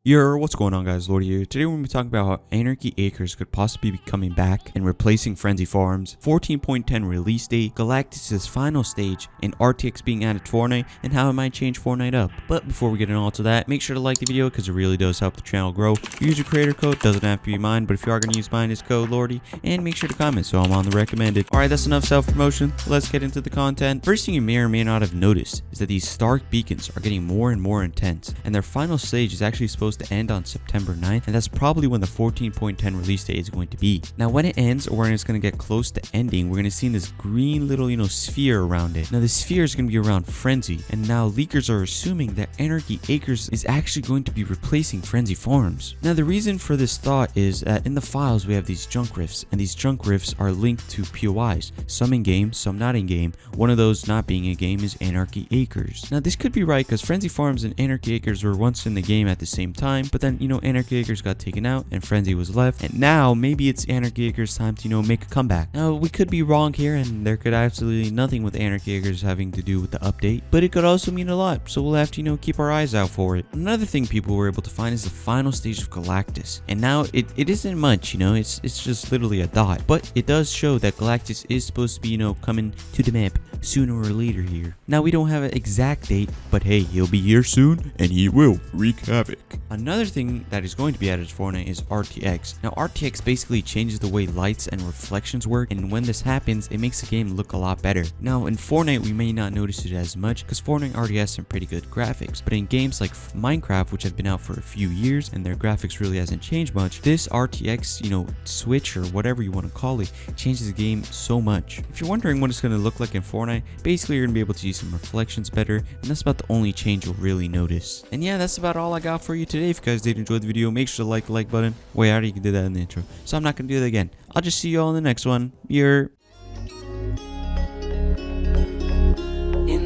What's going on, guys? LORTY here. Today we're going to be talking about how Anarchy Acres could possibly be coming back and replacing Frenzy Farms, 14.10 release date, Galactus' final stage, and RTX being added to Fortnite, and how it might change Fortnite up. But before we get into all to that, make sure to like the video because it really does help the channel grow. Use your creator code, doesn't have to be mine, but if you are going to use mine, it's code LORTY, and make sure to comment so I'm on the recommended. Alright, that's enough self-promotion. Let's get into the content. First thing you may or may not have noticed is that these Stark beacons are getting more and more intense, and their final stage is actually supposed to end on September 9th, and that's probably when the 14.10 release date is going to be. Now when it ends, or when it's going to get close to ending, we're going to see this green little sphere around it. Now the sphere is going to be around Frenzy, and now leakers are assuming that Anarchy Acres is actually going to be replacing Frenzy Farms. Now the reason for this thought is that in the files we have these junk rifts, and these junk rifts are linked to POIs, some in game, some not in game. One of those not being in game is Anarchy Acres. Now this could be right because Frenzy Farms and Anarchy Acres were once in the game at the same time, but then Anarchy Acres got taken out and Frenzy was left, and now maybe it's Anarchy Acres time to make a comeback. Now we could be wrong here, and there could absolutely nothing with Anarchy Acres having to do with the update, but it could also mean a lot, so we'll have to keep our eyes out for it. Another thing people were able to find is the final stage of Galactus, and now it isn't much, it's just literally a dot, but it does show that Galactus is supposed to be coming to the map sooner or later here. Now we don't have an exact date, but hey, he'll be here soon and he will wreak havoc. Another thing that is going to be added to Fortnite is RTX. Now RTX basically changes the way lights and reflections work, and when this happens, it makes the game look a lot better. Now in Fortnite we may not notice it as much because Fortnite already has some pretty good graphics, but in games like Minecraft, which have been out for a few years and their graphics really hasn't changed much, this RTX switch or whatever you want to call it changes the game so much. If you're wondering what it's going to look like in Fortnite, basically you're going to be able to see some reflections better, and that's about the only change you'll really notice. And yeah, that's about all I got for you today. If you guys did enjoy the video, make sure to like the like button. Wait, I already did that in the intro, so I'm not going to do that again. I'll just see you all in the next one. In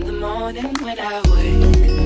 the morning when I wake